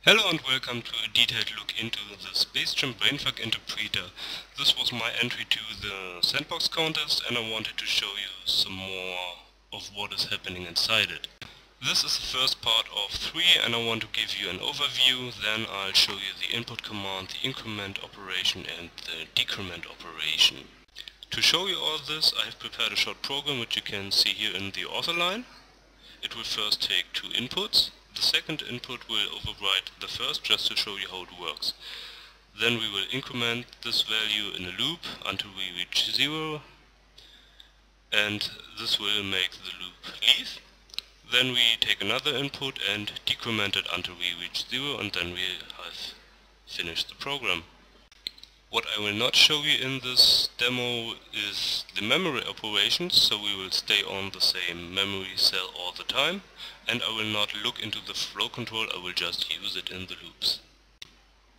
Hello and welcome to a detailed look into the SpaceChem Brainfuck interpreter. This was my entry to the sandbox contest and I wanted to show you some more of what is happening inside it. This is the first part of 3 and I want to give you an overview, then I'll show you the input command, the increment operation and the decrement operation. To show you all this I have prepared a short program which you can see here in the author line. It will first take 2 inputs. The second input will override the first just to show you how it works. Then we will increment this value in a loop until we reach 0 and this will make the loop leave. Then we take another input and decrement it until we reach 0 and then we have finished the program. What I will not show you in this demo is the memory operations, so we will stay on the same memory cell all the time, and I will not look into the flow control, I will just use it in the loops.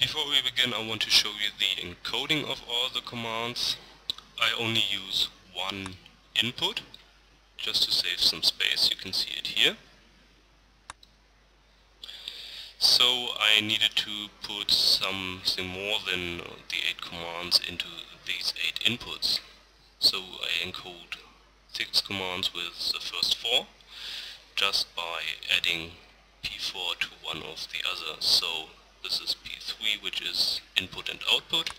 Before we begin I want to show you the encoding of all the commands. I only use one input, just to save some space, you can see it here. So I needed to put something more than the 8 commands into these 8 inputs. So I encode 6 commands with the first 4, just by adding P4 to one of the others. So this is P3, which is input and output.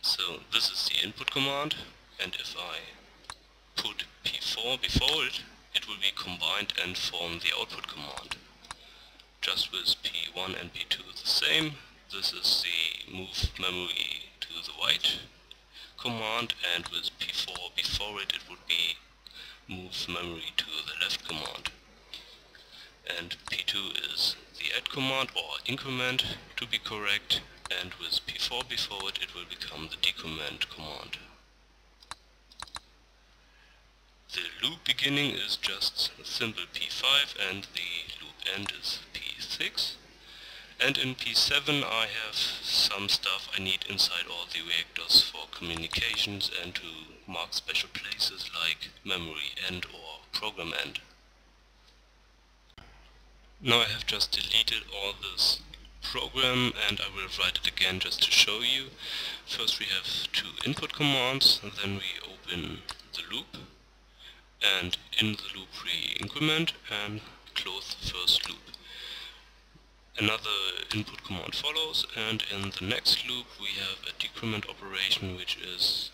So this is the input command, and if I put P4 before it, it will be combined and form the output command. Just with P1 and P2 the same. This is the move memory to the right command, and with P4 before it, it would be move memory to the left command. And P2 is the add command, or increment to be correct, and with P4 before it, it will become the decrement command. The loop beginning is just a simple P5 and the loop end is P6. And in P7 I have some stuff I need inside all the reactors for communications and to mark special places like memory end or program end. Now I have just deleted all this program and I will write it again just to show you. First we have 2 input commands, and then we open the loop. And in the loop we increment and close the first loop. Another input command follows, and in the next loop we have a decrement operation, which is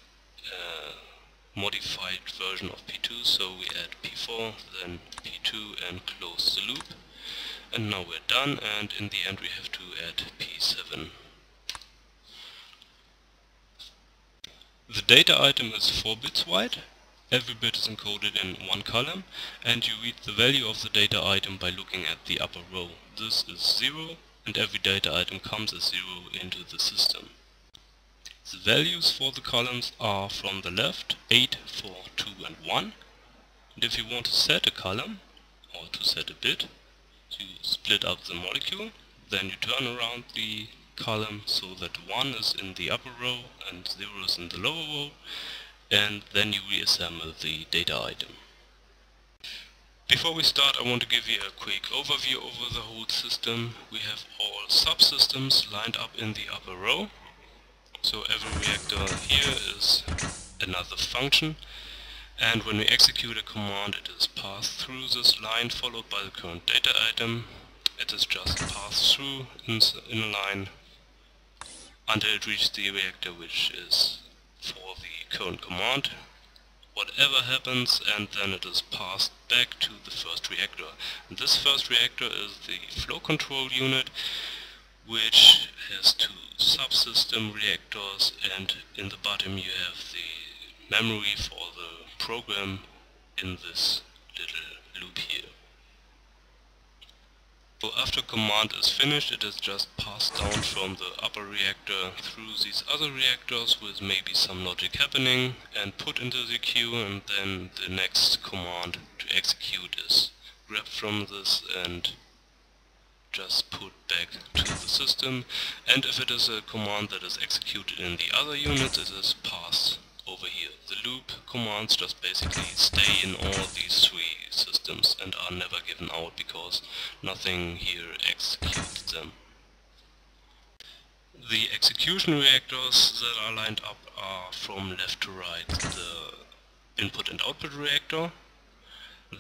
a modified version of P2, so we add P4, then P2 and close the loop. And now we're done, and in the end we have to add P7. The data item is 4 bits wide. Every bit is encoded in one column, and you read the value of the data item by looking at the upper row. This is 0, and every data item comes as 0 into the system. The values for the columns are from the left, 8, 4, 2 and 1. And if you want to set a column, or to set a bit, you split up the molecule, then you turn around the column so that 1 is in the upper row and 0 is in the lower row, and then you reassemble the data item. Before we start I want to give you a quick overview over the whole system. We have all subsystems lined up in the upper row. So every reactor here is another function, and when we execute a command it is passed through this line followed by the current data item. It is just passed through in a line until it reaches the reactor, which is for the current command. Whatever happens, and then it is passed back to the first reactor. And this first reactor is the flow control unit, which has 2 subsystem reactors, and in the bottom you have the memory for the program in this little loop here. So after command is finished, it is just passed down from the upper reactor through these other reactors with maybe some logic happening and put into the queue, and then the next command to execute is grabbed from this and just put back to the system. And if it is a command that is executed in the other units, it is passed over here. The loop commands just basically stay in all these 3 systems and are never given out because nothing here executes them. The execution reactors that are lined up are from left to right the input and output reactor,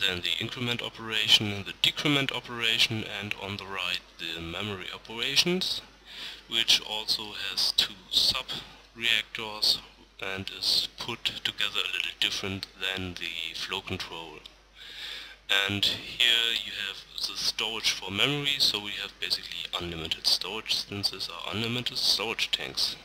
then the increment operation, the decrement operation, and on the right the memory operations, which also has two sub-reactors and is put together a little different than the flow control. And here you have the storage for memory, so we have basically unlimited storage, since these are unlimited storage tanks.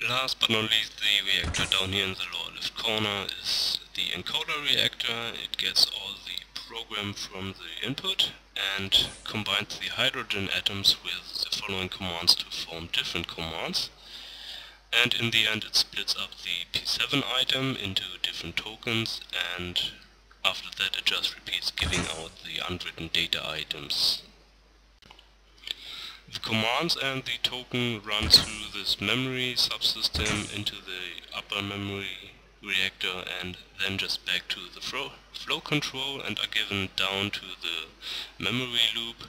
Last but not least, the reactor down here in the lower left corner is the encoder reactor. It gets all the program from the input and combines the hydrogen atoms with the following commands to form different commands. And in the end it splits up the P7 item into different tokens, and after that it just repeats giving out the unwritten data items. The commands and the token run through this memory subsystem into the upper memory reactor and then just back to the flow control and are given down to the memory loop,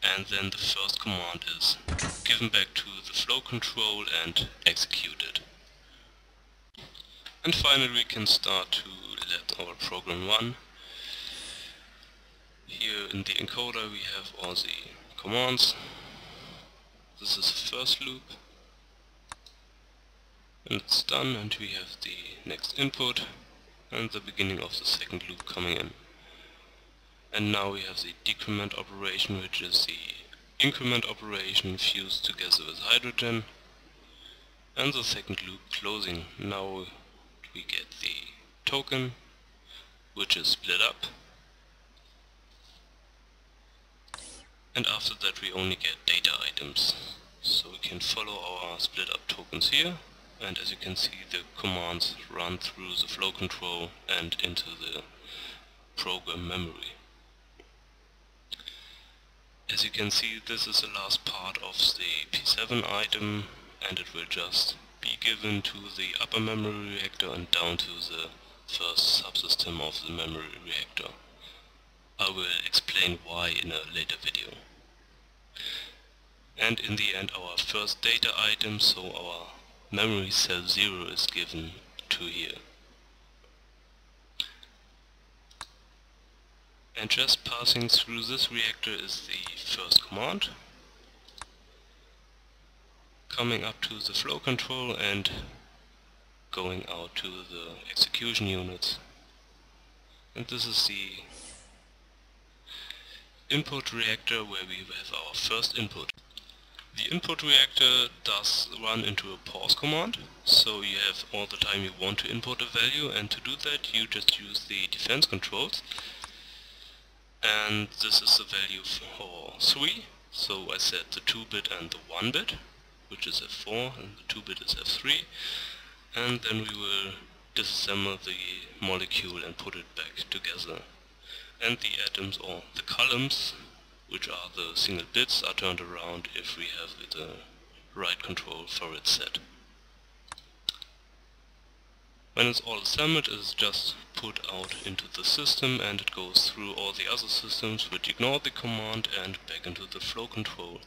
and then the first command is given back to the flow control and executed. And finally we can start to let our program run. Here in the encoder we have all the commands. This is the first loop, and it's done, and we have the next input and the beginning of the second loop coming in. And now we have the decrement operation, which is the increment operation fused together with hydrogen, and the second loop closing. Now we get the token, which is split up, and after that we only get data items. So we can follow our split up tokens here, and as you can see the commands run through the flow control and into the program memory. As you can see, this is the last part of the P7 item, and it will just be given to the upper memory reactor and down to the first subsystem of the memory reactor. I will explain why in a later video. And in the end our first data item, so our memory cell 0, is given to here. And just passing through this reactor is the first command, coming up to the flow control and going out to the execution units. And this is the input reactor where we have our first input. The input reactor does run into a pause command, so you have all the time you want to input a value, and to do that you just use the defense controls. And this is the value for 3, so I set the 2-bit and the 1-bit, which is F4, and the 2-bit is F3, and then we will disassemble the molecule and put it back together. And the atoms, or the columns, which are the single bits, are turned around if we have the right control for it set. When it's all assembled, it is just put out into the system, and it goes through all the other systems which ignore the command and back into the flow control.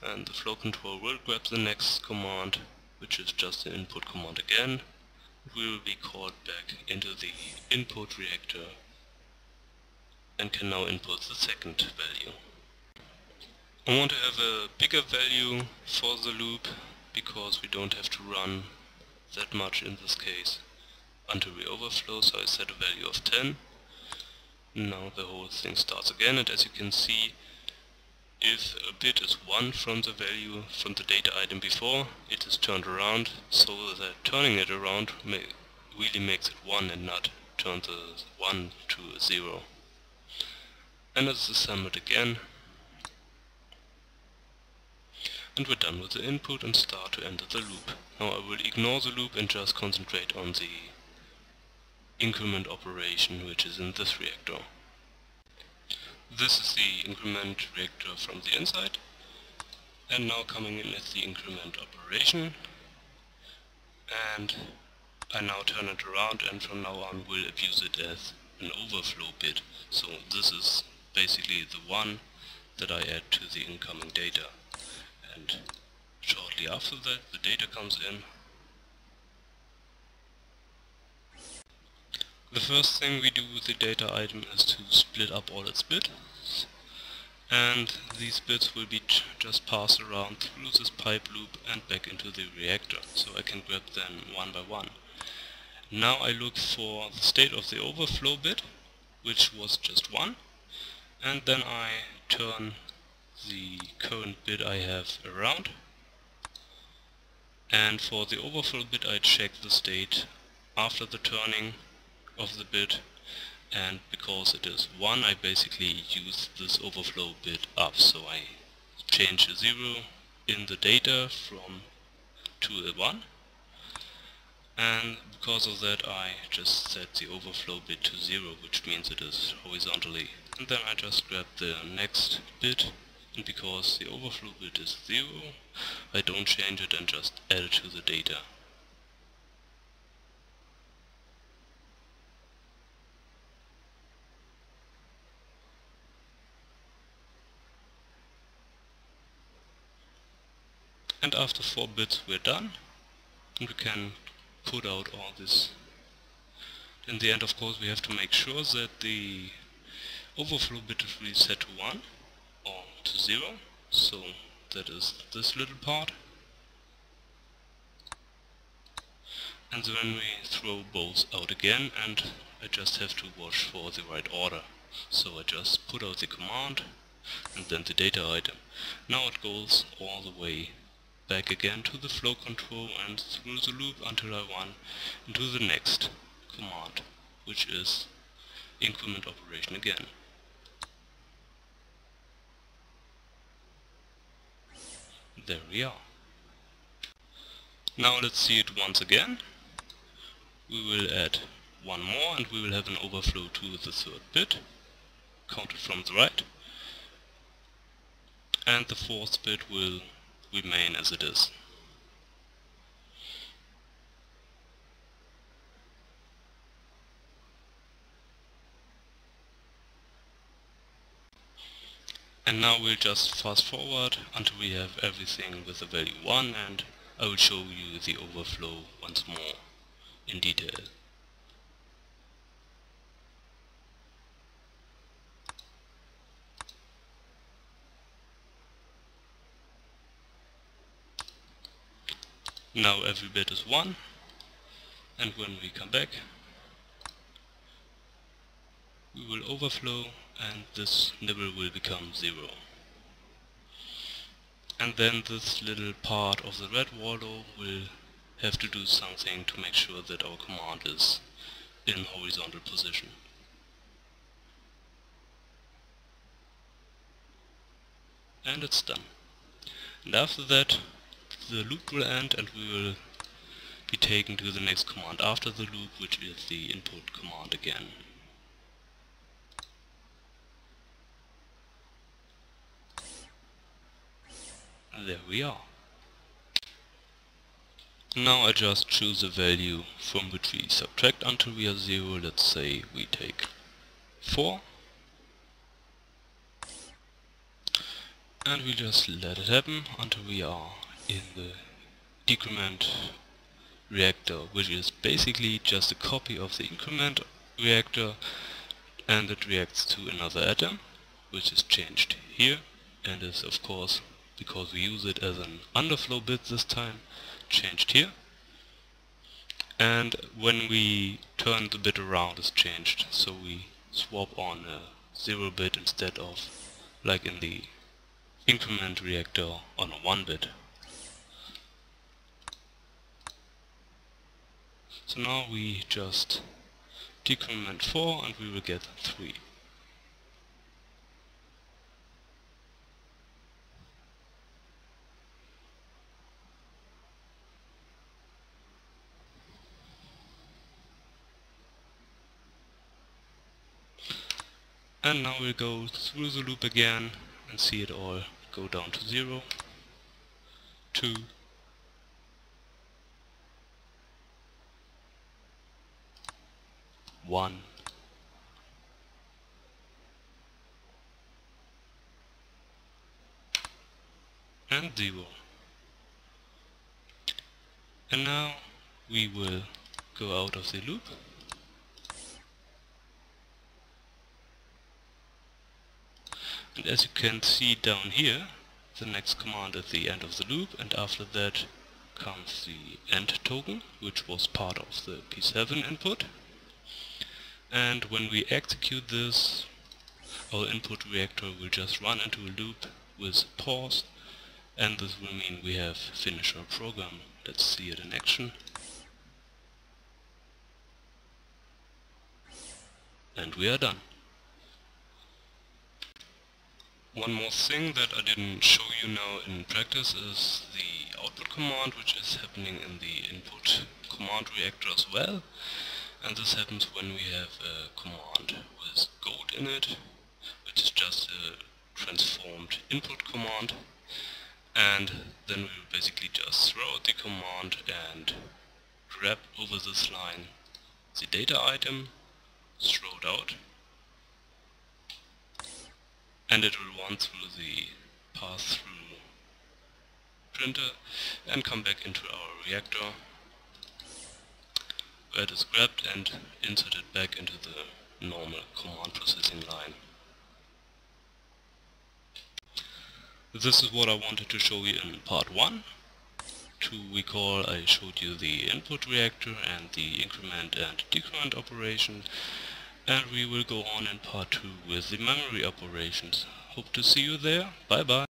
And the flow control will grab the next command, which is just the input command again. It will be called back into the input reactor and can now input the second value. I want to have a bigger value for the loop because we don't have to run that much in this case until we overflow, so I set a value of 10. Now the whole thing starts again, and as you can see, if a bit is 1 from the value from the data item before, it is turned around, so that turning it around really makes it 1 and not turn the 1 to a 0. And it's assembled again. And we're done with the input and start to enter the loop. Now I will ignore the loop and just concentrate on the increment operation, which is in this reactor. This is the increment reactor from the inside, and now coming in is the increment operation, and I now turn it around and from now on will abuse it as an overflow bit. So this is basically the one that I add to the incoming data. And shortly after that the data comes in. The first thing we do with the data item is to split up all its bits, and these bits will be just passed around through this pipe loop and back into the reactor, so I can grab them one by one. Now I look for the state of the overflow bit, which was just 1, and then I turn the current bit I have around, and for the overflow bit I check the state after the turning of the bit, and because it is 1 I basically use this overflow bit up, so I change a 0 in the data from to a 1, and because of that I just set the overflow bit to 0, which means it is horizontally, and then I just grab the next bit, and because the overflow bit is 0 I don't change it and just add it to the data. And after 4 bits we're done, and we can put out all this. In the end, of course, we have to make sure that the overflow bit is really set to 1 or to 0, so that is this little part. And then we throw both out again, and I just have to watch for the right order. So I just put out the command and then the data item. Now it goes all the way back again to the flow control and through the loop until I run into the next command, which is increment operation again. There we are. Now let's see it once again. We will add one more and we will have an overflow to the 3rd bit, counted from the right, and the 4th bit will remain as it is. And now we'll just fast forward until we have everything with the value 1, and I will show you the overflow once more in detail. Now every bit is 1, and when we come back we will overflow and this nibble will become 0. And then this little part of the red wallow will have to do something to make sure that our command is in horizontal position. And it's done. And after that the loop will end and we will be taken to the next command after the loop, which is the input command again. There we are. Now I just choose a value from which we subtract until we are 0. Let's say we take 4. And we just let it happen until we are in the decrement reactor, which is basically just a copy of the increment reactor, and it reacts to another atom, which is changed here, and is of course, because we use it as an underflow bit this time, changed here. And when we turn the bit around is changed, so we swap on a 0 bit instead of, like in the increment reactor, on a 1 bit. So now we just decrement 4 and we will get 3. And now we'll go through the loop again and see it all go down to 0, 2, 1 and 0. And now we will go out of the loop and as you can see down here, the next command at the end of the loop, and after that comes the end token, which was part of the P7 input. And when we execute this, our input reactor will just run into a loop with pause, and this will mean we have finished our program. Let's see it in action. And we are done. One more thing that I didn't show you now in practice is the output command, which is happening in the input command reactor as well. And this happens when we have a command with gold in it, which is just a transformed input command. And then we will basically just throw out the command and grab over this line the data item, throw it out, and it will run through the pass-through printer and come back into our reactor, where it is grabbed and inserted back into the normal command processing line. This is what I wanted to show you in part 1. To recall, I showed you the input reactor and the increment and decrement operation, and we will go on in part 2 with the memory operations. Hope to see you there. Bye bye.